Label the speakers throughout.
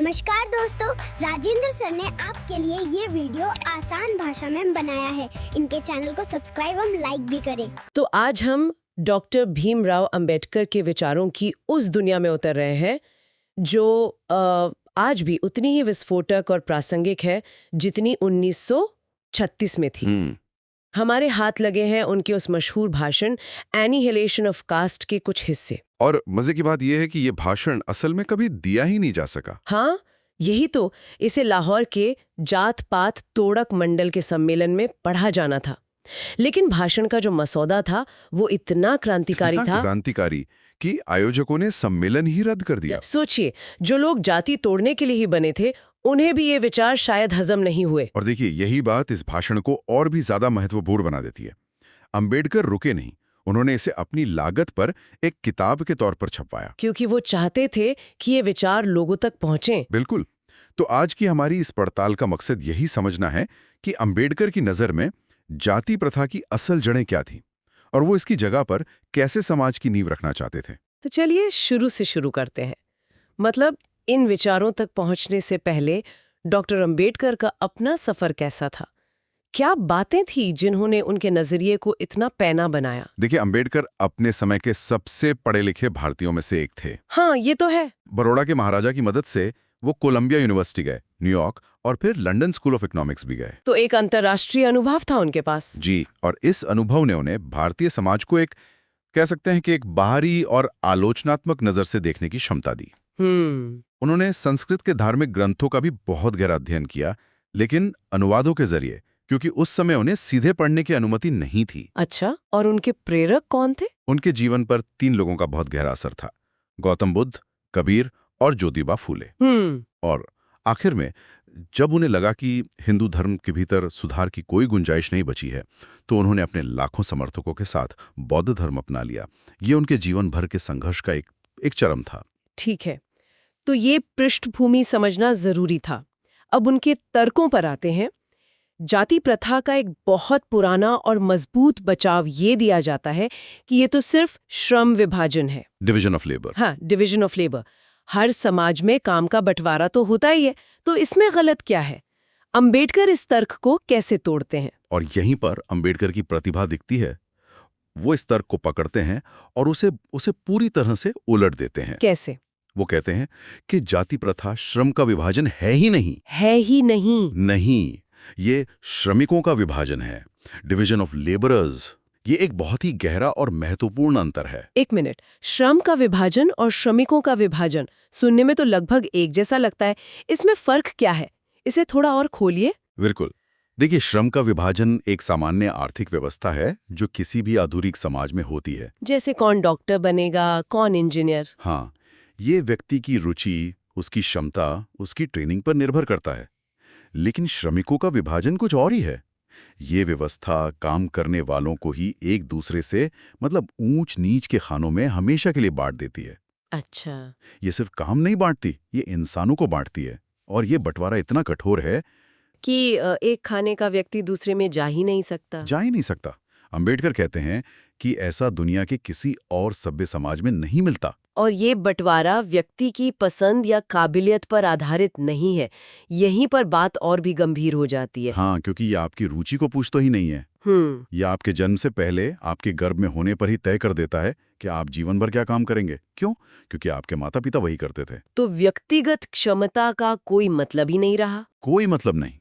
Speaker 1: नमस्कार दोस्तों, राजेंद्र सर ने आपके लिए ये वीडियो आसान भाषा में बनाया है। इनके चैनल को सब्सक्राइब और लाइक भी करें।
Speaker 2: तो आज हम डॉक्टर भीमराव अंबेडकर के विचारों की उस दुनिया में उतर रहे हैं जो आज भी उतनी ही विस्फोटक और प्रासंगिक है जितनी 1936 में थी। हमारे हाथ लगे हैं उनके उस मशहूर भाषण एनिहिलेशन ऑफ कास्ट के कुछ हिस्से।
Speaker 3: और मजे की बात यह है कि ये भाषण असल में कभी दिया ही नहीं जा सका।
Speaker 2: हाँ, यही तो। इसे लाहौर के जात पात तोड़क मंडल के सम्मेलन में पढ़ा जाना था, लेकिन भाषण का जो मसौदा था वो इतना क्रांतिकारी था
Speaker 3: कि आयोजकों ने सम्मेलन ही रद्द कर दिया।
Speaker 2: सोचिए, जो लोग जाति तोड़ने के लिए ही बने थे उन्हें भी ये विचार शायद हजम नहीं हुए।
Speaker 3: और देखिए, यही बात इस भाषण को और भी ज्यादा महत्वपूर्ण बना देती है। अंबेडकर रुके नहीं, उन्होंने इसे अपनी लागत पर एक किताब के तौर पर छपवाया,
Speaker 2: क्योंकि वो चाहते थे कि ये विचार लोगों तक पहुंचे।
Speaker 3: बिल्कुल। तो आज की हमारी इस पड़ताल का मकसद यही समझना है कि अंबेडकर की नजर में जाति प्रथा की असल जड़ें क्या थीं और वो इसकी जगह पर कैसे समाज की नींव रखना चाहते थे।
Speaker 2: तो चलिए शुरू से शुरू करते हैं। मतलब इन विचारों तक पहुंचने से पहले डॉक्टर अंबेडकर का अपना सफर कैसा था? क्या बातें थी जिन्होंने उनके नजरिए को इतना पैना बनाया?
Speaker 3: देखिए, अंबेडकर अपने समय के सबसे पढ़े लिखे भारतीयों में से एक थे।
Speaker 2: हाँ, ये तो है।
Speaker 3: बड़ौदा के महाराजा की मदद से वो कोलंबिया यूनिवर्सिटी गए, न्यूयॉर्क और फिर लंदन स्कूल ऑफ इकोनॉमिक्स भी गए।
Speaker 2: तो एक अंतर्राष्ट्रीय अनुभव था उनके पास।
Speaker 3: जी, और इस अनुभव ने उन्हें भारतीय समाज को एक कह सकते हैं कि एक बाहरी और आलोचनात्मक नजर से देखने की क्षमता दी। उन्होंने संस्कृत के धार्मिक ग्रंथों का भी बहुत गहरा अध्ययन किया, लेकिन अनुवादों के जरिए, क्योंकि उस समय उन्हें सीधे पढ़ने की अनुमति नहीं थी।
Speaker 2: अच्छा, और उनके प्रेरक कौन थे?
Speaker 3: उनके जीवन पर 3 लोगों का बहुत गहरा असर था: गौतम बुद्ध, कबीर और ज्योतिबा फूले। और आखिर में जब उन्हें लगा कि हिंदू धर्म के भीतर सुधार की कोई गुंजाइश नहीं बची है, तो उन्होंने अपने लाखों समर्थकों के साथ बौद्ध धर्म अपना लिया। ये उनके जीवन भर के संघर्ष का एक चरम था।
Speaker 2: ठीक है, तो ये पृष्ठभूमि समझना जरूरी था। अब उनके तर्कों पर आते हैं। जाति प्रथा का एक बहुत पुराना और मजबूत बचाव ये दिया जाता है कि ये तो सिर्फ श्रम विभाजन है,
Speaker 3: डिवीजन ऑफ लेबर।
Speaker 2: हाँ, डिवीजन ऑफ लेबर। हर समाज में काम का बंटवारा तो होता ही है, तो इसमें गलत क्या है? अंबेडकर इस तर्क को कैसे तोड़ते हैं?
Speaker 3: और यहीं पर अंबेडकर की प्रतिभा दिखती है। वो इस तर्क को पकड़ते हैं और उसे पूरी तरह से उलट देते हैं।
Speaker 2: कैसे?
Speaker 3: वो कहते हैं कि जाति प्रथा श्रम का विभाजन है ही नहीं।
Speaker 2: है ही नहीं?
Speaker 3: नहीं, ये श्रमिकों का विभाजन है, डिवीजन ऑफ लेबरर्स। ये एक बहुत ही गहरा और महत्वपूर्ण अंतर है।
Speaker 2: एक मिनट, श्रम का विभाजन और श्रमिकों का विभाजन सुनने में तो लगभग एक जैसा लगता है। इसमें फर्क क्या है? इसे थोड़ा और खोलिए।
Speaker 3: बिल्कुल। देखिए, श्रम का विभाजन एक सामान्य आर्थिक व्यवस्था है जो किसी भी आधुनिक समाज में होती है।
Speaker 2: जैसे कौन डॉक्टर बनेगा, कौन इंजीनियर।
Speaker 3: हाँ, ये व्यक्ति की रुचि, उसकी क्षमता, उसकी ट्रेनिंग पर निर्भर करता है। लेकिन श्रमिकों का विभाजन कुछ और ही है। ये व्यवस्था काम करने वालों को ही एक दूसरे से मतलब ऊंच नीच के खानों में हमेशा के लिए बांट देती है।
Speaker 2: अच्छा।
Speaker 3: ये सिर्फ काम नहीं बांटती, ये इंसानों को बांटती है। और ये बंटवारा इतना कठोर है
Speaker 2: कि एक खाने का व्यक्ति दूसरे में जा ही नहीं सकता।
Speaker 3: अंबेडकर कहते हैं कि ऐसा दुनिया के किसी और सभ्य समाज में नहीं मिलता।
Speaker 2: और ये बंटवारा व्यक्ति की पसंद या काबिलियत पर आधारित नहीं है। यहीं पर बात और भी गंभीर हो जाती है।
Speaker 3: हाँ, क्योंकि ये आपकी रुचि को पूछता ही नहीं है। ये आपके जन्म से पहले आपके गर्भ में होने पर ही तय कर देता है कि आप जीवन भर क्या काम करेंगे। क्यों? क्योंकि आपके माता पिता वही करते थे।
Speaker 2: तो व्यक्तिगत क्षमता का कोई मतलब ही नहीं रहा।
Speaker 3: कोई मतलब नहीं।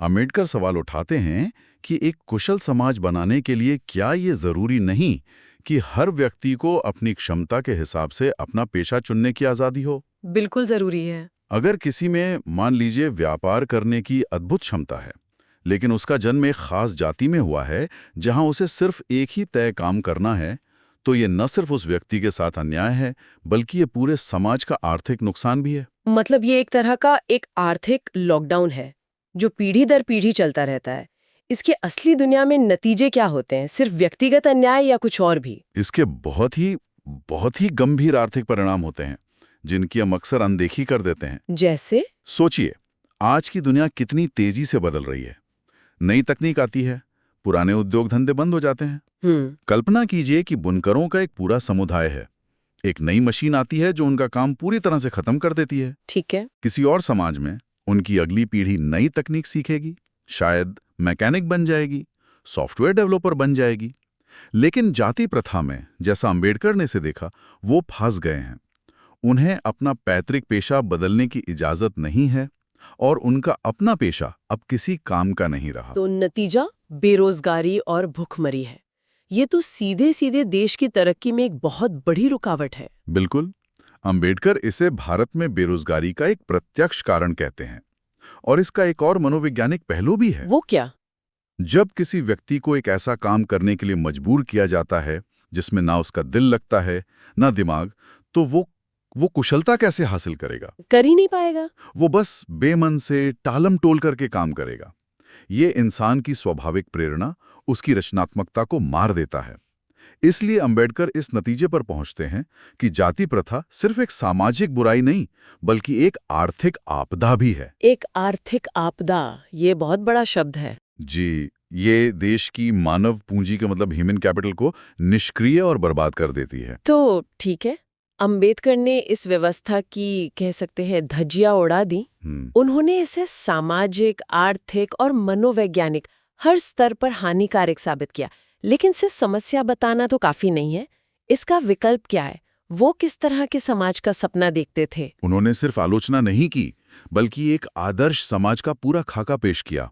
Speaker 3: अंबेडकर सवाल उठाते हैं कि एक कुशल समाज बनाने के लिए क्या ये जरूरी नहीं कि हर व्यक्ति को अपनी क्षमता के हिसाब से अपना पेशा चुनने की आजादी हो?
Speaker 2: बिल्कुल जरूरी है।
Speaker 3: अगर किसी में मान लीजिए व्यापार करने की अद्भुत क्षमता है, लेकिन उसका जन्म एक खास जाति में हुआ है जहां उसे सिर्फ एक ही तय काम करना है, तो ये न सिर्फ उस व्यक्ति के साथ अन्याय है, बल्कि ये पूरे समाज का आर्थिक नुकसान भी है।
Speaker 2: मतलब ये एक तरह का एक आर्थिक लॉकडाउन है जो पीढ़ी दर पीढ़ी चलता रहता है। इसके असली दुनिया में नतीजे क्या होते हैं? सिर्फ व्यक्तिगत अन्याय या कुछ और भी?
Speaker 3: इसके बहुत ही गंभीर आर्थिक परिणाम होते हैं जिनकी हम अक्सर अनदेखी कर देते हैं।
Speaker 2: जैसे?
Speaker 3: सोचिए, आज की दुनिया कितनी तेजी से बदल रही है। नई तकनीक आती है, पुराने उद्योग धंधे बंद हो जाते हैं। कल्पना कीजिए कि बुनकरों का एक पूरा समुदाय है, एक नई मशीन आती है जो उनका काम पूरी तरह से खत्म कर देती है।
Speaker 2: ठीक है।
Speaker 3: किसी और समाज में उनकी अगली पीढ़ी नई तकनीक सीखेगी, शायद मैकेनिक बन जाएगी, सॉफ्टवेयर डेवलपर बन जाएगी। लेकिन जाति प्रथा में, जैसा अंबेडकर ने इसे देखा, वो फंस गए हैं। उन्हें अपना पैतृक पेशा बदलने की इजाजत नहीं है और उनका अपना पेशा अब किसी काम का नहीं रहा।
Speaker 2: तो नतीजा बेरोजगारी और भुखमरी है। ये तो सीधे सीधे देश की तरक्की में एक बहुत बड़ी रुकावट है।
Speaker 3: बिल्कुल। अंबेडकर इसे भारत में बेरोजगारी का एक प्रत्यक्ष कारण कहते हैं। और इसका एक और मनोवैज्ञानिक पहलू भी है।
Speaker 2: वो क्या?
Speaker 3: जब किसी व्यक्ति को एक ऐसा काम करने के लिए मजबूर किया जाता है जिसमें ना उसका दिल लगता है ना दिमाग, तो वो कुशलता कैसे हासिल करेगा?
Speaker 2: कर ही नहीं पाएगा।
Speaker 3: वो बस बेमन से टालम टोल करके काम करेगा। ये इंसान की स्वाभाविक प्रेरणा, उसकी रचनात्मकता को मार देता है। इसलिए अंबेडकर इस नतीजे पर पहुंचते हैं कि जाति प्रथा सिर्फ एक सामाजिक बुराई नहीं, बल्कि एक आर्थिक आपदा भी है।
Speaker 2: एक आर्थिक आपदा, ये बहुत बड़ा शब्द है।
Speaker 3: जी, ये देश की मानव पूंजी के मतलब ह्यूमन कैपिटल को निष्क्रिय और बर्बाद कर देती है।
Speaker 2: तो ठीक है, अंबेडकर ने इस व्यवस्था की, कह सकते हैं, धज्जियां उड़ा दी। उन्होंने इसे सामाजिक, आर्थिक और मनोवैज्ञानिक हर स्तर पर हानिकारक साबित किया। लेकिन सिर्फ समस्या बताना तो काफी नहीं है। इसका विकल्प क्या है? वो किस तरह के समाज का सपना देखते थे?
Speaker 3: उन्होंने सिर्फ आलोचना नहीं की, बल्कि एक आदर्श समाज का पूरा खाका पेश किया।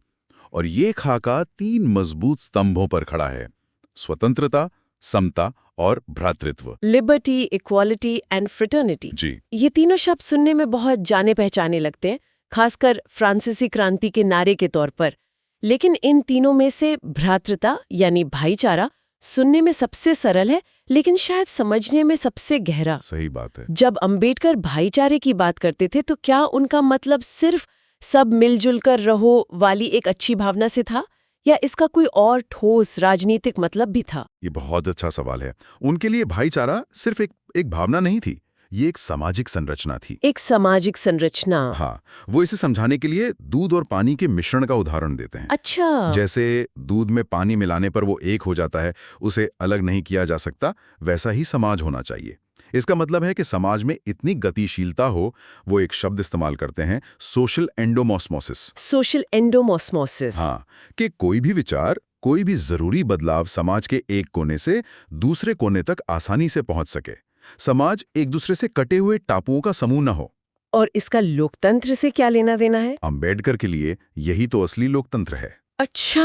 Speaker 3: और ये खाका 3 मजबूत स्तंभों पर खड़ा है: स्वतंत्रता, समता और भ्रातृत्व।
Speaker 2: Liberty, equality and fraternity.
Speaker 3: जी,
Speaker 2: ये तीनों शब्द सुनने में बहुत जाने पहचाने लगते हैं, खासकर फ्रांसीसी क्रांति के नारे के तौर पर। लेकिन इन तीनों में से भ्रातृता यानी भाईचारा सुनने में सबसे सरल है, लेकिन शायद समझने में सबसे गहरा।
Speaker 3: सही बात है।
Speaker 2: जब अंबेडकर भाईचारे की बात करते थे तो क्या उनका मतलब सिर्फ सब मिलजुल कर रहो वाली एक अच्छी भावना से था, या इसका कोई और ठोस राजनीतिक मतलब भी था?
Speaker 3: ये बहुत अच्छा सवाल है। उनके लिए भाईचारा सिर्फ एक भावना नहीं थी, ये एक सामाजिक संरचना थी।
Speaker 2: एक सामाजिक संरचना।
Speaker 3: हाँ, वो इसे समझाने के लिए दूध और पानी के मिश्रण का उदाहरण देते हैं।
Speaker 2: अच्छा।
Speaker 3: जैसे दूध में पानी मिलाने पर वो एक हो जाता है, उसे अलग नहीं किया जा सकता, वैसा ही समाज होना चाहिए। इसका मतलब है कि समाज में इतनी गतिशीलता हो, वो एक शब्द इस्तेमाल करते हैं, सोशल एंडोमॉस्मोसिस।
Speaker 2: सोशल एंडोमॉस्मोसिस।
Speaker 3: हाँ, कि कोई भी विचार, कोई भी जरूरी बदलाव समाज के एक कोने से दूसरे कोने तक आसानी से पहुंच सके। समाज एक दूसरे से कटे हुए टापुओं का समूह न हो।
Speaker 2: और इसका लोकतंत्र से क्या लेना देना है?
Speaker 3: अंबेडकर के लिए यही तो असली लोकतंत्र है।
Speaker 2: अच्छा।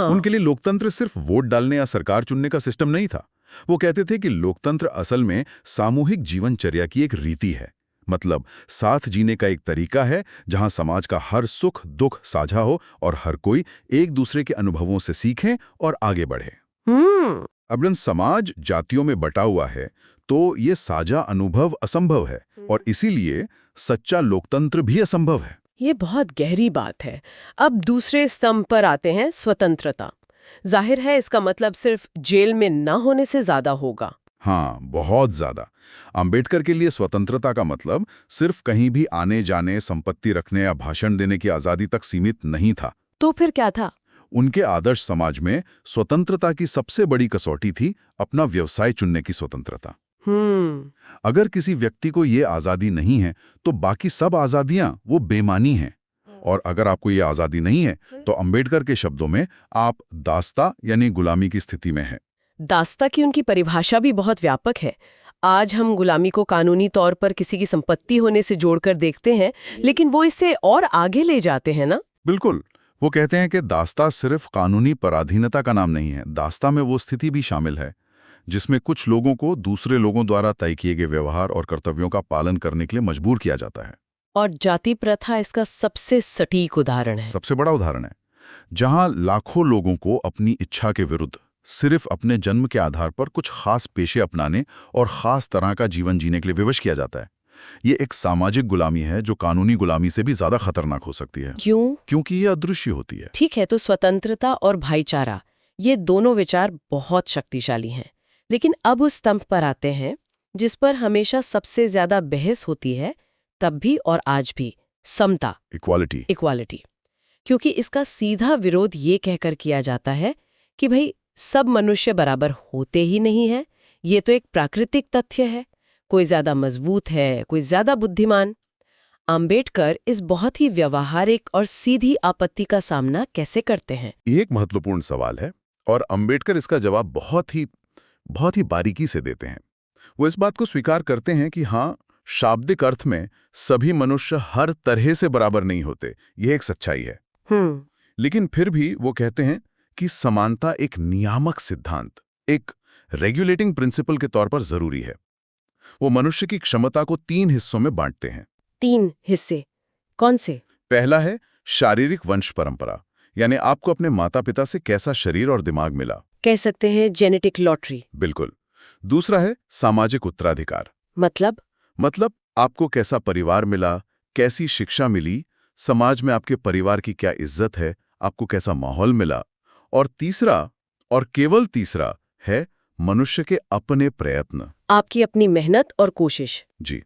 Speaker 3: उनके लिए लोकतंत्र सिर्फ वोट डालने या सरकार चुनने का सिस्टम नहीं था। वो कहते थे कि लोकतंत्र असल में सामूहिक जीवनचर्या की एक रीति है, मतलब साथ जीने का एक तरीका है जहां समाज का हर सुख दुख साझा हो और हर कोई एक दूसरे के अनुभवों से सीखे और आगे बढ़े। अब समाज जातियों में बटा हुआ है तो ये साझा अनुभव असंभव है, और इसीलिए सच्चा लोकतंत्र भी असंभव है।
Speaker 2: ये बहुत गहरी बात है। अब दूसरे स्तंभ पर आते हैं, स्वतंत्रता। जाहिर है इसका मतलब सिर्फ जेल में न होने से ज्यादा होगा।
Speaker 3: हाँ, बहुत ज्यादा। अंबेडकर के लिए स्वतंत्रता का मतलब सिर्फ कहीं भी आने जाने, संपत्ति रखने या भाषण देने की आजादी तक सीमित नहीं था।
Speaker 2: तो फिर क्या था?
Speaker 3: उनके आदर्श समाज में स्वतंत्रता की सबसे बड़ी कसौटी थी अपना व्यवसाय चुनने की स्वतंत्रता। अगर किसी व्यक्ति को ये आजादी नहीं है तो बाकी सब आजादियां वो बेमानी हैं। और अगर आपको ये आजादी नहीं है तो अंबेडकर के शब्दों में आप दास्ता यानी गुलामी की स्थिति में हैं।
Speaker 2: दास्ता की उनकी परिभाषा भी बहुत व्यापक है। आज हम गुलामी को कानूनी तौर पर किसी की संपत्ति होने से जोड़कर देखते हैं, लेकिन वो इससे और आगे ले जाते हैं ना?
Speaker 3: बिल्कुल। वो कहते हैं कि दास्ता सिर्फ कानूनी पराधीनता का नाम नहीं है। दास्ता में वो स्थिति भी शामिल है जिसमें कुछ लोगों को दूसरे लोगों द्वारा तय किए गए व्यवहार और कर्तव्यों का पालन करने के लिए मजबूर किया जाता है।
Speaker 2: और जाति प्रथा इसका सबसे सटीक उदाहरण है।
Speaker 3: सबसे बड़ा उदाहरण है, जहां लाखों लोगों को अपनी इच्छा के विरुद्ध सिर्फ अपने जन्म के आधार पर कुछ खास पेशे अपनाने और खास तरह का जीवन जीने के लिए विवश किया जाता है। ये एक सामाजिक गुलामी है जो कानूनी गुलामी से भी ज्यादा खतरनाक हो सकती है।
Speaker 2: क्यों?
Speaker 3: क्योंकि ये अदृश्य होती है।
Speaker 2: ठीक है, तो स्वतंत्रता और भाईचारा, ये दोनों विचार बहुत शक्तिशाली हैं। लेकिन अब उस स्तंभ पर आते हैं जिस पर हमेशा सबसे ज्यादा बहस होती है, तब भी और आज भी, समता, इक्वालिटी। क्योंकि इसका सीधा विरोध ये कहकर किया जाता है कि भाई सब मनुष्य बराबर होते ही नहीं है। ये तो एक प्राकृतिक तथ्य है। कोई ज्यादा मजबूत है, कोई ज्यादा बुद्धिमान। अंबेडकर इस बहुत ही व्यवहारिक और सीधी आपत्ति का सामना कैसे करते हैं?
Speaker 3: एक महत्वपूर्ण सवाल है और अंबेडकर इसका जवाब बहुत ही बारीकी से देते हैं। वो इस बात को स्वीकार करते हैं कि हाँ, शाब्दिक अर्थ में सभी मनुष्य हर तरह से बराबर नहीं होते, यह एक सच्चाई है। लेकिन फिर भी वो कहते हैं कि समानता एक नियामक सिद्धांत, एक रेगुलेटिंग प्रिंसिपल के तौर पर जरूरी है। वो मनुष्य की क्षमता को 3 हिस्सों में बांटते हैं।
Speaker 2: 3 हिस्से कौन से?
Speaker 3: पहला है शारीरिक वंश परंपरा, यानी आपको अपने माता पिता से कैसा शरीर और दिमाग मिला,
Speaker 2: कह सकते हैं जेनेटिक लॉटरी।
Speaker 3: बिल्कुल। दूसरा है सामाजिक उत्तराधिकार, मतलब आपको कैसा परिवार मिला, कैसी शिक्षा मिली, समाज में आपके परिवार की क्या इज्जत है, आपको कैसा माहौल मिला। और तीसरा, और केवल तीसरा, है मनुष्य के अपने प्रयत्न,
Speaker 2: आपकी अपनी मेहनत और कोशिश।
Speaker 3: जी।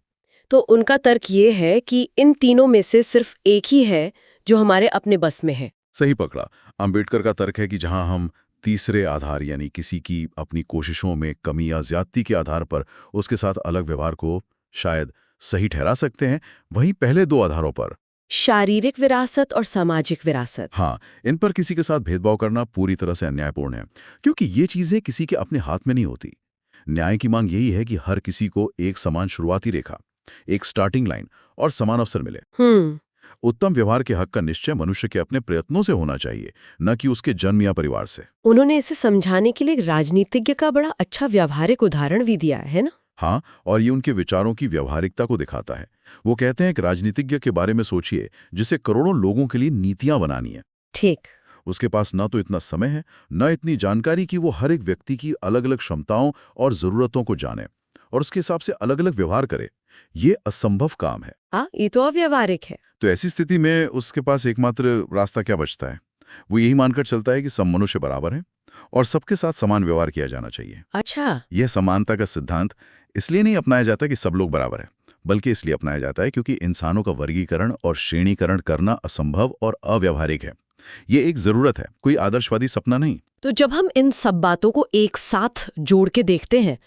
Speaker 2: तो उनका तर्क ये है कि इन तीनों में से सिर्फ एक ही है जो हमारे अपने बस में है।
Speaker 3: सही पकड़ा। अंबेडकर का तर्क है कि जहां हम तीसरे आधार यानी किसी की अपनी कोशिशों में कमी या ज्यादती के आधार पर उसके साथ अलग व्यवहार को शायद सही ठहरा सकते हैं, वहीं पहले 2 आधारों पर,
Speaker 2: शारीरिक विरासत और सामाजिक विरासत,
Speaker 3: हाँ, इन पर किसी के साथ भेदभाव करना पूरी तरह से अन्यायपूर्ण है, क्योंकि ये चीजें किसी के अपने हाथ में नहीं होती। न्याय की मांग यही है कि हर किसी को एक समान शुरुआती रेखा, एक स्टार्टिंग लाइन और समान अवसर मिले। उत्तम व्यवहार के हक का निश्चय मनुष्य के अपने प्रयत्नों से होना चाहिए, न कि उसके जन्म या परिवार से।
Speaker 2: उन्होंने इसे समझाने के लिए एक राजनीतिज्ञ का बड़ा अच्छा व्यावहारिक उदाहरण भी दिया है ना?
Speaker 3: हाँ, और ये उनके विचारों की व्यावहारिकता को दिखाता है। वो कहते हैं कि राजनीतिज्ञ के बारे में सोचिए जिसे करोड़ों लोगों के लिए नीतियां बनानी है।
Speaker 2: ठीक।
Speaker 3: उसके पास न तो इतना समय है, न इतनी जानकारी कि वो हर एक व्यक्ति की अलग अलग क्षमताओं और जरूरतों को जाने और उसके हिसाब से अलग अलग व्यवहार करे। ये असंभव काम है।
Speaker 2: ये तो अव्यावहारिक है।
Speaker 3: तो ऐसी स्थिति में उसके पास एकमात्र रास्ता क्या बचता है? वो यही मानकर चलता है कि सब मनुष्य बराबर हैं और सबके साथ समान व्यवहार किया जाना चाहिए।
Speaker 2: अच्छा।
Speaker 3: यह समानता का सिद्धांत इसलिए नहीं अपनाया जाता कि सब लोग बराबर हैं, बल्कि इसलिए अपनाया जाता है क्योंकि इंसानों का वर्गीकरण और श्रेणीकरण करना असंभव और अव्यावहारिक है। ये एक जरूरत है, कोई आदर्शवादी सपना नहीं।
Speaker 2: तो जब हम इन सब बातों को एक साथ जोड़ के देखते हैं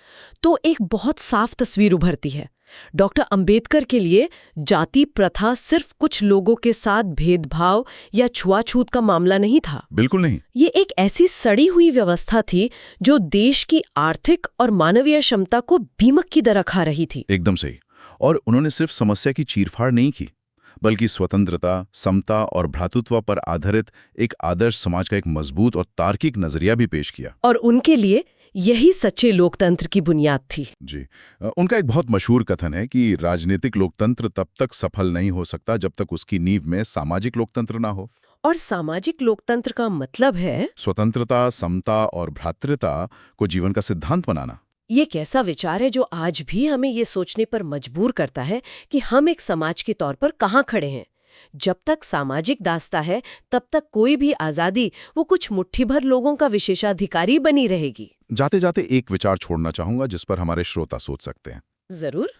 Speaker 2: तो एक बहुत साफ तस्वीर उभरती है। डॉक्टर अंबेडकर के लिए जाति प्रथा सिर्फ कुछ लोगों के साथ भेदभाव या छुआछूत का मामला नहीं था।
Speaker 3: बिल्कुल नहीं।
Speaker 2: ये एक ऐसी सड़ी हुई व्यवस्था थी जो देश की आर्थिक और मानवीय क्षमता को दीमक की तरह खा रही थी।
Speaker 3: एकदम सही। और उन्होंने सिर्फ समस्या की चीरफाड़ नहीं की, बल्कि स्वतंत्रता, समता और भ्रातृत्व पर आधारित एक आदर्श समाज का एक मजबूत और तार्किक नजरिया भी पेश किया।
Speaker 2: और उनके लिए यही सच्चे लोकतंत्र की बुनियाद थी।
Speaker 3: जी। उनका एक बहुत मशहूर कथन है कि राजनीतिक लोकतंत्र तब तक सफल नहीं हो सकता जब तक उसकी नींव में सामाजिक लोकतंत्र ना हो।
Speaker 2: और सामाजिक लोकतंत्र का मतलब है
Speaker 3: स्वतंत्रता, समता और भ्रातृता को जीवन का सिद्धांत बनाना।
Speaker 2: ये कैसा विचार है जो आज भी हमें ये सोचने पर मजबूर करता है कि हम एक समाज के तौर पर कहाँ खड़े हैं। जब तक सामाजिक दास्ता है तब तक कोई भी आजादी वो कुछ मुट्ठी भर लोगों का विशेषाधिकारी बनी रहेगी।
Speaker 3: जाते जाते एक विचार छोड़ना चाहूंगा जिस पर हमारे श्रोता सोच सकते हैं।
Speaker 2: जरूर।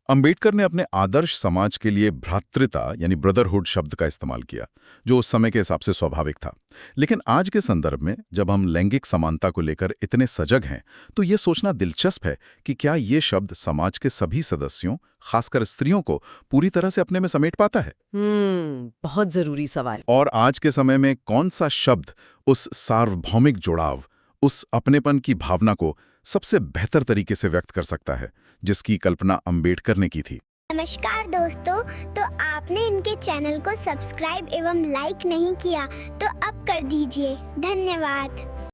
Speaker 3: अंबेडकर ने अपने आदर्श समाज के लिए भ्रातृता यानी ब्रदरहुड शब्द का इस्तेमाल किया, जो उस समय के हिसाब से स्वाभाविक था। लेकिन आज के संदर्भ में जब हम लैंगिक समानता को लेकर इतने सजग हैं, तो ये सोचना दिलचस्प है कि क्या ये शब्द समाज के सभी सदस्यों, खासकर स्त्रियों को पूरी तरह से अपने में समेट पाता है?
Speaker 2: बहुत जरूरी सवाल।
Speaker 3: और आज के समय में कौन सा शब्द उस सार्वभौमिक जुड़ाव, उस अपनेपन की भावना को सबसे बेहतर तरीके से व्यक्त कर सकता है, जिसकी कल्पना अंबेडकर ने की थी?
Speaker 1: नमस्कार दोस्तों, तो आपने इनके चैनल को सब्सक्राइब एवं लाइक नहीं किया तो अब कर दीजिए। धन्यवाद।